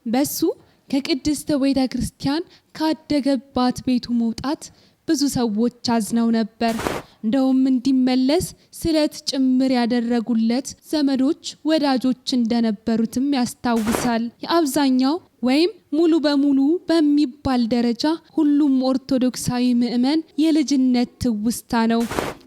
በሱ ከቅድስት ቤተ ክርስቲያን ካደገባት ቤቱ መውጣት ብዙ ሰዎች አዝነው ነበር። እንደውም እንዲመለስ ስለት ጭምር ያደረጉለት ዘመዶች፣ ወዳጆች እንደነበሩትም ያስታውሳል። የአብዛኛው ወይም ሙሉ በሙሉ በሚባል ደረጃ ሁሉም ኦርቶዶክሳዊ ምዕመን የልጅነት ትውስታ ነው።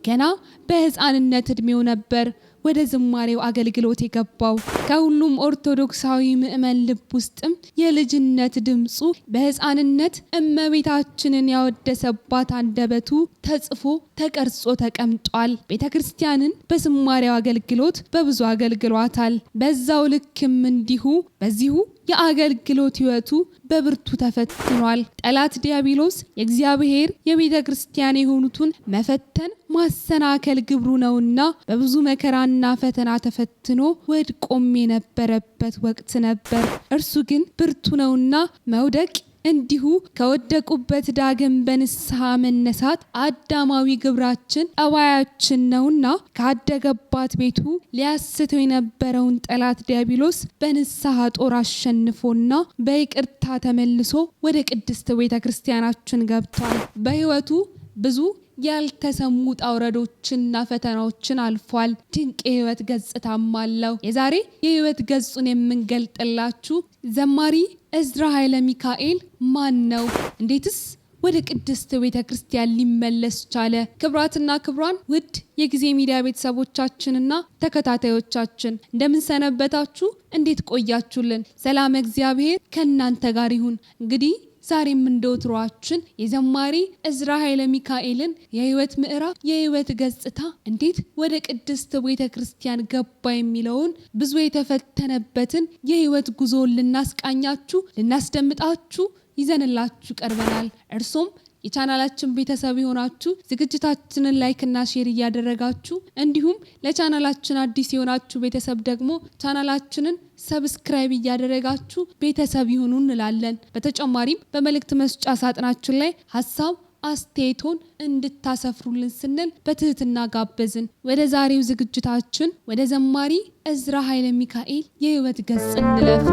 ገና በሕፃንነት እድሜው ነበር ወደ ዝማሬው አገልግሎት የገባው። ከሁሉም ኦርቶዶክሳዊ ምዕመን ልብ ውስጥም የልጅነት ድምፁ በሕፃንነት እመቤታችንን ያወደሰባት አንደበቱ ተጽፎ ተቀርጾ ተቀምጧል። ቤተክርስቲያንን በዝማሬው አገልግሎት በብዙ አገልግሏታል። በዛው ልክም እንዲሁ በዚሁ የአገልግሎት ሕይወቱ በብርቱ ተፈትኗል። ጠላት ዲያብሎስ የእግዚአብሔር የቤተ ክርስቲያን የሆኑትን መፈተን ማሰናከል ግብሩ ነውና በብዙ መከራና ፈተና ተፈትኖ ወድቆም የነበረበት ወቅት ነበር። እርሱ ግን ብርቱ ነውና መውደቅ እንዲሁ ከወደቁበት ዳግም በንስሐ መነሳት አዳማዊ ግብራችን ጠባያችን ነውና ካደገባት ቤቱ ሊያስተው የነበረውን ጠላት ዲያብሎስ በንስሐ ጦር አሸንፎና በይቅርታ ተመልሶ ወደ ቅድስት ቤተ ክርስቲያናችን ገብቷል። በሕይወቱ ብዙ ያልተሰሙ ውጣ ውረዶችና ፈተናዎችን አልፏል። ድንቅ የሕይወት ገጽታም አለው። የዛሬ የሕይወት ገጹን የምንገልጥላችሁ ዘማሪ እዝራ ኃይለ ሚካኤል ማን ነው? እንዴትስ ወደ ቅድስት ቤተ ክርስቲያን ሊመለስ ቻለ? ክብራትና ክብሯን ውድ የጊዜ ሚዲያ ቤተሰቦቻችንና ተከታታዮቻችን እንደምን ሰነበታችሁ? እንዴት ቆያችሁልን? ሰላም እግዚአብሔር ከእናንተ ጋር ይሁን። እንግዲህ ዛሬም እንደወትሯችን የዘማሪ እዝራ ኃይለ ሚካኤልን የሕይወት ምዕራፍ የሕይወት ገጽታ እንዴት ወደ ቅድስት ቤተ ክርስቲያን ገባ የሚለውን ብዙ የተፈተነበትን የሕይወት ጉዞ ልናስቃኛችሁ ልናስደምጣችሁ ይዘንላችሁ ቀርበናል። እርሶም የቻናላችን ቤተሰብ የሆናችሁ ዝግጅታችንን ላይክ እና ሼር እያደረጋችሁ እንዲሁም ለቻናላችን አዲስ የሆናችሁ ቤተሰብ ደግሞ ቻናላችንን ሰብስክራይብ እያደረጋችሁ ቤተሰብ ይሁኑ እንላለን። በተጨማሪም በመልእክት መስጫ ሳጥናችን ላይ ሐሳብ አስተያየቶን እንድታሰፍሩልን ስንል በትህትና ጋበዝን። ወደ ዛሬው ዝግጅታችን ወደ ዘማሪ እዝራ ኃይለ ሚካኤል የሕይወት ገጽ እንለፍ።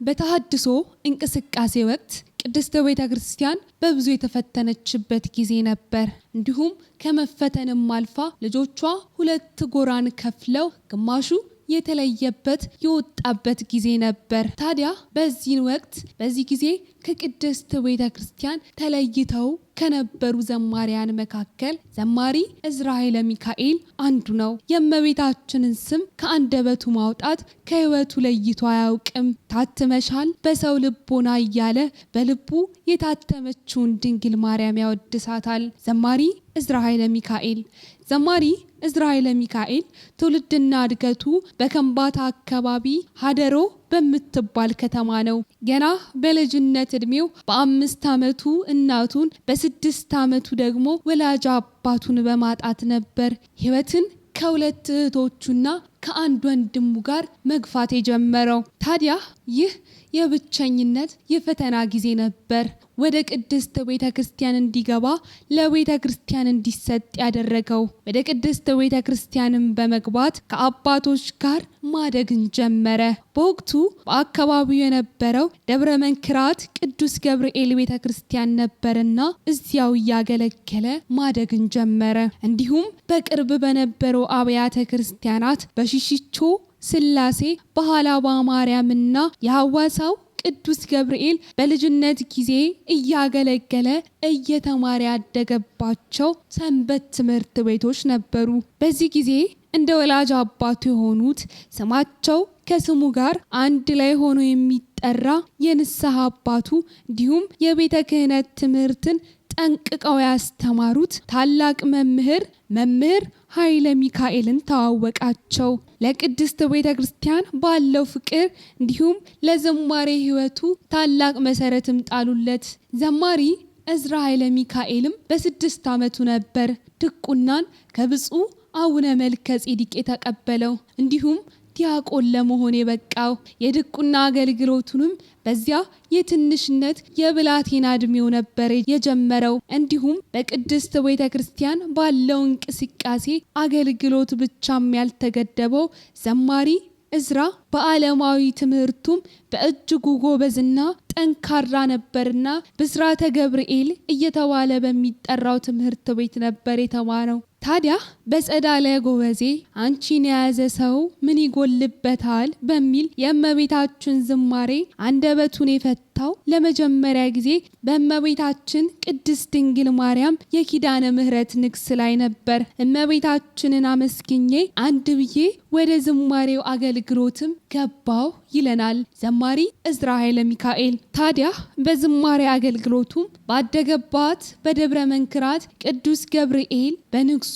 በተሐድሶ እንቅስቃሴ ወቅት ቅድስት ቤተ ክርስቲያን በብዙ የተፈተነችበት ጊዜ ነበር። እንዲሁም ከመፈተንም አልፋ ልጆቿ ሁለት ጎራን ከፍለው ግማሹ የተለየበት የወጣበት ጊዜ ነበር። ታዲያ በዚህ ጊዜ ከቅድስት ቤተ ክርስቲያን ተለይተው ከነበሩ ዘማሪያን መካከል ዘማሪ እዝራ ኃይለ ሚካኤል አንዱ ነው። የእመቤታችንን ስም ከአንደበቱ ማውጣት ከሕይወቱ ለይቶ አያውቅም። ታትመሻል በሰው ልቦና እያለ በልቡ የታተመችውን ድንግል ማርያም ያወድሳታል። ዘማሪ እዝራ ኃይለ ሚካኤል ትውልድና እድገቱ በከምባታ አካባቢ ሀደሮ በምትባል ከተማ ነው። ገና በልጅነት እድሜው በ5 ዓመቱ እናቱን በ6 ዓመቱ ደግሞ ወላጅ አባቱን በማጣት ነበር ሕይወትን ከሁለት እህቶቹና ከአንድ ወንድሙ ጋር መግፋት የጀመረው። ታዲያ ይህ የብቸኝነት የፈተና ጊዜ ነበር ወደ ቅድስት ቤተ ክርስቲያን እንዲገባ ለቤተ ክርስቲያን እንዲሰጥ ያደረገው። ወደ ቅድስት ቤተ ክርስቲያንም በመግባት ከአባቶች ጋር ማደግን ጀመረ። በወቅቱ በአካባቢው የነበረው ደብረ መንክራት ቅዱስ ገብርኤል ቤተ ክርስቲያን ነበርና እዚያው እያገለገለ ማደግን ጀመረ። እንዲሁም በቅርብ በነበረው አብያተ ክርስቲያናት በሽሽቾ ስላሴ፣ በሃላባ ማርያምና የሐዋሳው ቅዱስ ገብርኤል በልጅነት ጊዜ እያገለገለ እየተማረ ያደገባቸው ሰንበት ትምህርት ቤቶች ነበሩ። በዚህ ጊዜ እንደ ወላጅ አባቱ የሆኑት ስማቸው ከስሙ ጋር አንድ ላይ ሆኖ የሚጠራ የንስሐ አባቱ እንዲሁም የቤተ ክህነት ትምህርትን ጠንቅቀው ያስተማሩት ታላቅ መምህር ኃይለ ሚካኤልን ተዋወቃቸው። ለቅድስት ቤተ ክርስቲያን ባለው ፍቅር እንዲሁም ለዝማሬ ሕይወቱ ታላቅ መሰረትም ጣሉለት። ዘማሪ እዝራ ኃይለ ሚካኤልም በ6 ዓመቱ ነበር ድቁናን ከብፁዕ አቡነ መልከ ጼዴቅ የተቀበለው። እንዲሁም ዲያቆን ለመሆን የበቃው። የድቁና አገልግሎቱንም በዚያ የትንሽነት የብላቴና እድሜው ነበር የጀመረው። እንዲሁም በቅድስት ቤተ ክርስቲያን ባለው እንቅስቃሴ አገልግሎት ብቻም ያልተገደበው ዘማሪ እዝራ በዓለማዊ ትምህርቱም በእጅጉ ጎበዝና ጠንካራ ነበርና ብስራተ ገብርኤል እየተባለ በሚጠራው ትምህርት ቤት ነበር የተማረው። ታዲያ በጸዳለ ጎበዜ አንቺን የያዘ ሰው ምን ይጎልበታል በሚል የእመቤታችን ዝማሬ አንደበቱን የፈታው ለመጀመሪያ ጊዜ በእመቤታችን ቅድስት ድንግል ማርያም የኪዳነ ምሕረት ንግስ ላይ ነበር። እመቤታችንን አመስግኜ አንድ ብዬ ወደ ዝማሬው አገልግሎትም ገባው ይለናል ዘማሪ እዝራ ኃይለ ሚካኤል። ታዲያ በዝማሬ አገልግሎቱም ባደገባት በደብረ መንክራት ቅዱስ ገብርኤል በንግሱ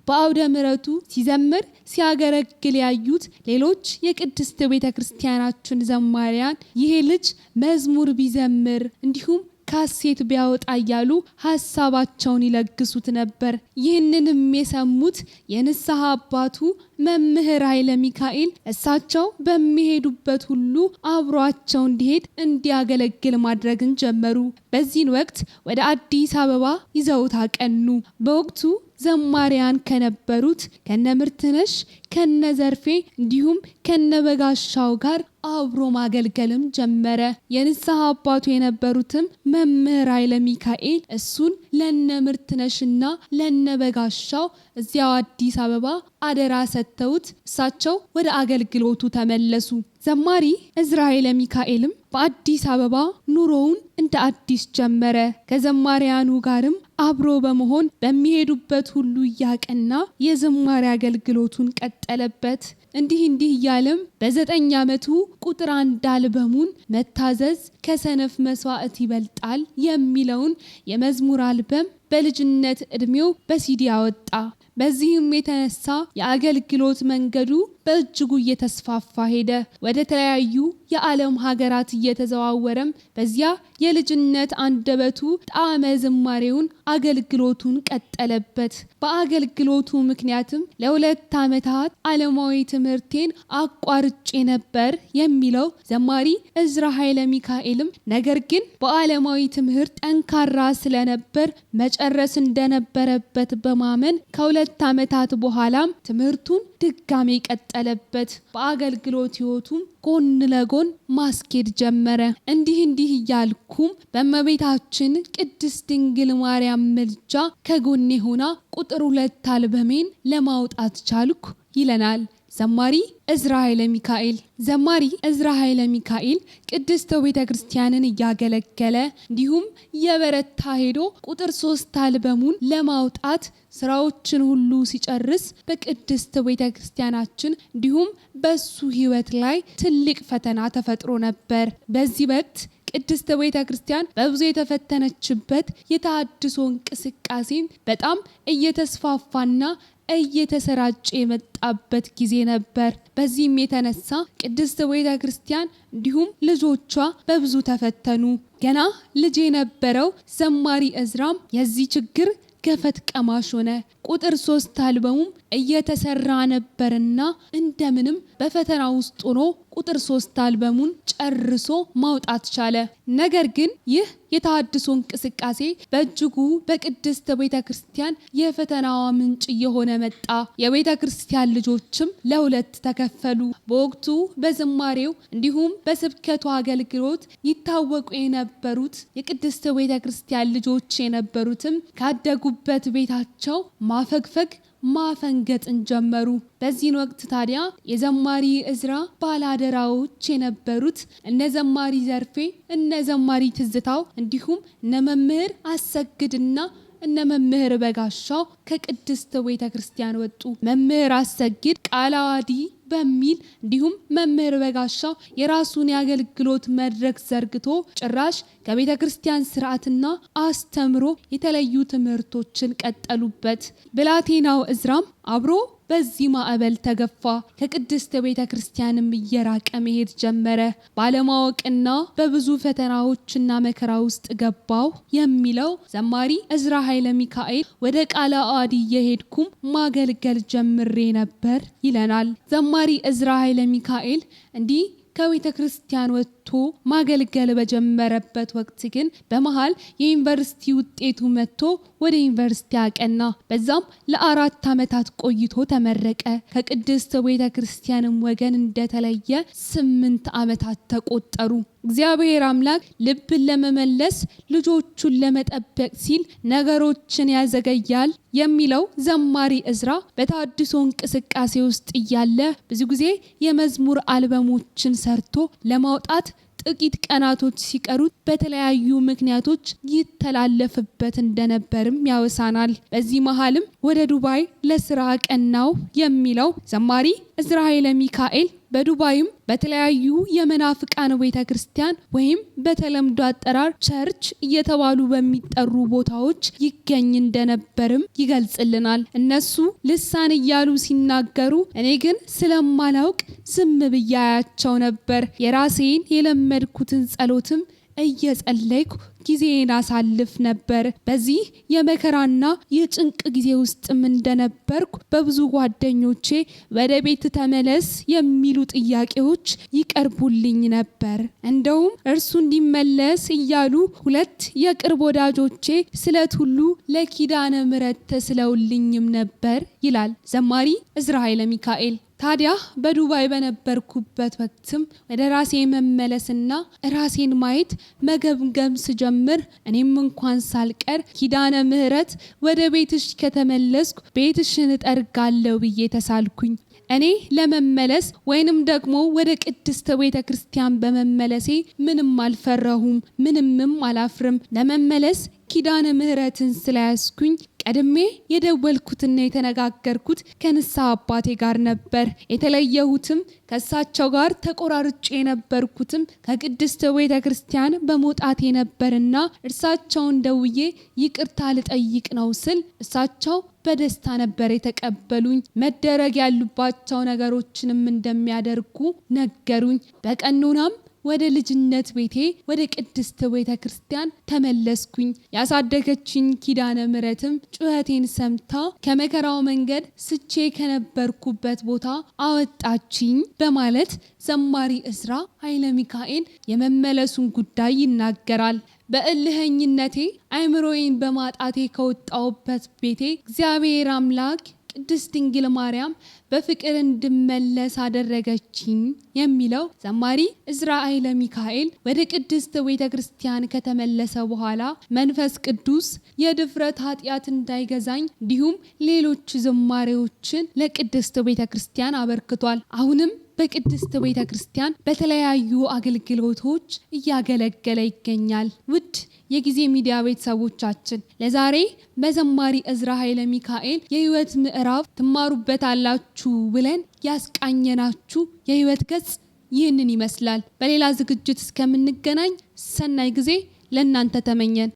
በአውደ ምሕረቱ ሲዘምር ሲያገለግል ያዩት ሌሎች የቅድስት ቤተ ክርስቲያናችን ዘማሪያን ይሄ ልጅ መዝሙር ቢዘምር እንዲሁም ካሴት ቢያወጣ እያሉ ሐሳባቸውን ይለግሱት ነበር። ይህንንም የሰሙት የንስሐ አባቱ መምህር ኃይለ ሚካኤል እሳቸው በሚሄዱበት ሁሉ አብሯቸው እንዲሄድ እንዲያገለግል ማድረግን ጀመሩ። በዚህን ወቅት ወደ አዲስ አበባ ይዘውት አቀኑ። በወቅቱ ዘማሪያን ከነበሩት ከነምርትነሽ ከነዘርፌ እንዲሁም ከነበጋሻው ጋር አብሮ ማገልገልም ጀመረ። የንስሐ አባቱ የነበሩትም መምህር ኃይለ ሚካኤል እሱን ለነምርትነሽና ለነበጋሻው እዚያው አዲስ አበባ አደራ ሰጥተውት እሳቸው ወደ አገልግሎቱ ተመለሱ። ዘማሪ እዝራ ኃይለ ሚካኤልም በአዲስ አበባ ኑሮውን እንደ አዲስ ጀመረ። ከዘማሪያኑ ጋርም አብሮ በመሆን በሚሄዱበት ሁሉ እያቀና የዝማሬ አገልግሎቱን ቀጠለበት። እንዲህ እያለም በ9 ዓመቱ ቁጥር 1 አልበሙን መታዘዝ ከሰነፍ መስዋዕት ይበልጣል የሚለውን የመዝሙር አልበም በልጅነት እድሜው በሲዲ አወጣ። በዚህም የተነሳ የአገልግሎት መንገዱ በእጅጉ እየተስፋፋ ሄደ። ወደ ተለያዩ የዓለም ሀገራት እየተዘዋወረም በዚያ የልጅነት አንደበቱ ጣዕመ ዝማሬውን አገልግሎቱን ቀጠለበት። በአገልግሎቱ ምክንያትም ለ2 ዓመታት ዓለማዊ ትምህርቴን አቋርጬ ነበር የሚለው ዘማሪ እዝራ ኃይለ ሚካኤልም ነገር ግን በዓለማዊ ትምህርት ጠንካራ ስለነበር መጨረስ እንደነበረበት በማመን ከ2 ዓመታት በኋላም ትምህርቱን ድጋሜ ቀጠለበት። በአገልግሎት ህይወቱም ጎን ለጎን ማስኬድ ጀመረ። እንዲህ እያልኩም በእመቤታችን ቅድስት ድንግል ማርያም ምልጃ ከጎኔ ሆና ቁጥር 2 አልበሜን ለማውጣት ቻልኩ ይለናል ዘማሪ እዝራ ኃይለ ሚካኤል። ዘማሪ እዝራ ኃይለ ሚካኤል ቅድስት ቤተ ክርስቲያንን እያገለገለ እንዲሁም የበረታ ሄዶ ቁጥር 3 አልበሙን ለማውጣት ስራዎችን ሁሉ ሲጨርስ በቅድስት ቤተ ክርስቲያናችን እንዲሁም በሱ ህይወት ላይ ትልቅ ፈተና ተፈጥሮ ነበር። በዚህ ወቅት ቅድስት ቤተ ክርስቲያን በብዙ የተፈተነችበት የተሐድሶ እንቅስቃሴ በጣም እየተስፋፋና እየተሰራጨ የመጣበት ጊዜ ነበር። በዚህም የተነሳ ቅድስት ቤተ ክርስቲያን እንዲሁም ልጆቿ በብዙ ተፈተኑ። ገና ልጅ የነበረው ዘማሪ እዝራም የዚህ ችግር ገፈት ቀማሽ ሆነ። ቁጥር 3 አልበሙም እየተሰራ ነበርና እንደምንም በፈተና ውስጥ ሆኖ ቁጥር 3 አልበሙን ጨርሶ ማውጣት ቻለ። ነገር ግን ይህ የተሐድሶ እንቅስቃሴ በእጅጉ በቅድስት ቤተ ክርስቲያን የፈተናዋ ምንጭ እየሆነ መጣ። የቤተ ክርስቲያን ልጆችም ለ2 ተከፈሉ። በወቅቱ በዝማሬው እንዲሁም በስብከቱ አገልግሎት ይታወቁ የነበሩት የቅድስት ቤተ ክርስቲያን ልጆች የነበሩትም ካደጉበት ቤታቸው ማፈግፈግ ማፈንገጥን ጀመሩ። በዚህን ወቅት ታዲያ የዘማሪ እዝራ ባላደራዎች የነበሩት እነ ዘማሪ ዘርፌ እነ ዘማሪ ትዝታው እንዲሁም እነ መምህር አሰግድና እነ መምህር በጋሻው ከቅድስት ቤተ ክርስቲያን ወጡ። መምህር አሰግድ ቃለ ዓዋዲ በሚል እንዲሁም መምህር በጋሻው የራሱን የአገልግሎት መድረክ ዘርግቶ ጭራሽ ከቤተ ክርስቲያን ስርዓትና አስተምሮ የተለዩ ትምህርቶችን ቀጠሉበት። ብላቴናው እዝራም አብሮ በዚህ ማዕበል ተገፋ። ከቅድስት ቤተ ክርስቲያንም እየራቀ መሄድ ጀመረ። ባለማወቅና በብዙ ፈተናዎችና መከራ ውስጥ ገባው የሚለው ዘማሪ እዝራ ኃይለ ሚካኤል ወደ ቃለ ዓዋዲ እየሄድኩም ማገልገል ጀምሬ ነበር ይለናል። ዘማሪ ዘማሪ ዕዝራ ኃይለ ሚካኤል እንዲህ ከቤተ ክርስቲያን ወጥቶ ማገልገል በጀመረበት ወቅት ግን በመሃል የዩኒቨርሲቲ ውጤቱ መጥቶ ወደ ዩኒቨርሲቲ አቀና። በዛም ለ4 ዓመታት ቆይቶ ተመረቀ። ከቅድስት ቤተ ክርስቲያንም ወገን እንደተለየ 8 ዓመታት ተቆጠሩ። እግዚአብሔር አምላክ ልብን ለመመለስ ልጆቹን ለመጠበቅ ሲል ነገሮችን ያዘገያል የሚለው ዘማሪ ዕዝራ በታድሶ እንቅስቃሴ ውስጥ እያለ ብዙ ጊዜ የመዝሙር አልበሞችን ሰርቶ ለማውጣት ጥቂት ቀናቶች ሲቀሩት በተለያዩ ምክንያቶች ይተላለፍበት እንደነበርም ያወሳናል። በዚህ መሃልም ወደ ዱባይ ለስራ ቀናው የሚለው ዘማሪ ዕዝራ ኃይለ ሚካኤል በዱባይም በተለያዩ የመናፍቃን ቤተ ክርስቲያን ወይም በተለምዶ አጠራር ቸርች እየተባሉ በሚጠሩ ቦታዎች ይገኝ እንደነበርም ይገልጽልናል። እነሱ ልሳን እያሉ ሲናገሩ እኔ ግን ስለማላውቅ ዝም ብያያቸው ነበር። የራሴን የለመድኩትን ጸሎትም እየጸለይኩ ጊዜን አሳልፍ ነበር። በዚህ የመከራና የጭንቅ ጊዜ ውስጥም እንደነበርኩ በብዙ ጓደኞቼ ወደ ቤት ተመለስ የሚሉ ጥያቄዎች ይቀርቡልኝ ነበር። እንደውም እርሱ እንዲመለስ እያሉ 2 የቅርብ ወዳጆቼ ስለት ሁሉ ለኪዳነ ምሕረት ተስለውልኝም ነበር ይላል ዘማሪ ዕዝራ ኃይለ ሚካኤል። ታዲያ በዱባይ በነበርኩበት ወቅትም ወደ ራሴ መመለስና ራሴን ማየት መገምገም ስጀምር እኔም እንኳን ሳልቀር ኪዳነ ምሕረት ወደ ቤትሽ ከተመለስኩ ቤትሽን እጠርጋለሁ ብዬ ተሳልኩኝ። እኔ ለመመለስ ወይንም ደግሞ ወደ ቅድስት ቤተ ክርስቲያን በመመለሴ ምንም አልፈራሁም፣ ምንምም አላፍርም። ለመመለስ ኪዳነ ምሕረትን ስለያዝኩኝ ቀድሜ የደወልኩትና የተነጋገርኩት ከንስሐ አባቴ ጋር ነበር። የተለየሁትም ከእሳቸው ጋር ተቆራርጬ የነበርኩትም ከቅድስት ቤተ ክርስቲያን በመውጣቴ ነበርና እርሳቸውን ደውዬ ይቅርታ ልጠይቅ ነው ስል እሳቸው በደስታ ነበር የተቀበሉኝ። መደረግ ያሉባቸው ነገሮችንም እንደሚያደርጉ ነገሩኝ። በቀኑናም ወደ ልጅነት ቤቴ ወደ ቅድስት ቤተ ክርስቲያን ተመለስኩኝ። ያሳደገችኝ ኪዳነ ምሕረትም ጩኸቴን ሰምታ ከመከራው መንገድ ስቼ ከነበርኩበት ቦታ አወጣችኝ በማለት ዘማሪ ዕዝራ ኃይለ ሚካኤል የመመለሱን ጉዳይ ይናገራል። በእልህኝነቴ አእምሮዬን በማጣቴ ከወጣሁበት ቤቴ እግዚአብሔር አምላክ ቅድስት ድንግል ማርያም በፍቅር እንድመለስ አደረገችኝ የሚለው ዘማሪ ዕዝራ ኃይለ ሚካኤል ወደ ቅድስት ቤተ ክርስቲያን ከተመለሰ በኋላ መንፈስ ቅዱስ የድፍረት ኃጢአት እንዳይገዛኝ እንዲሁም ሌሎች ዝማሬዎችን ለቅድስት ቤተ ክርስቲያን አበርክቷል። አሁንም በቅድስት ቤተ ክርስቲያን በተለያዩ አገልግሎቶች እያገለገለ ይገኛል። ውድ የጊዜ ሚዲያ ቤተሰቦቻችን ለዛሬ በዘማሪ ዕዝራ ኃይለ ሚካኤል የህይወት ምዕራፍ ትማሩበታላችሁ ብለን ያስቃኘናችሁ የህይወት ገጽ ይህንን ይመስላል። በሌላ ዝግጅት እስከምንገናኝ ሰናይ ጊዜ ለእናንተ ተመኘን።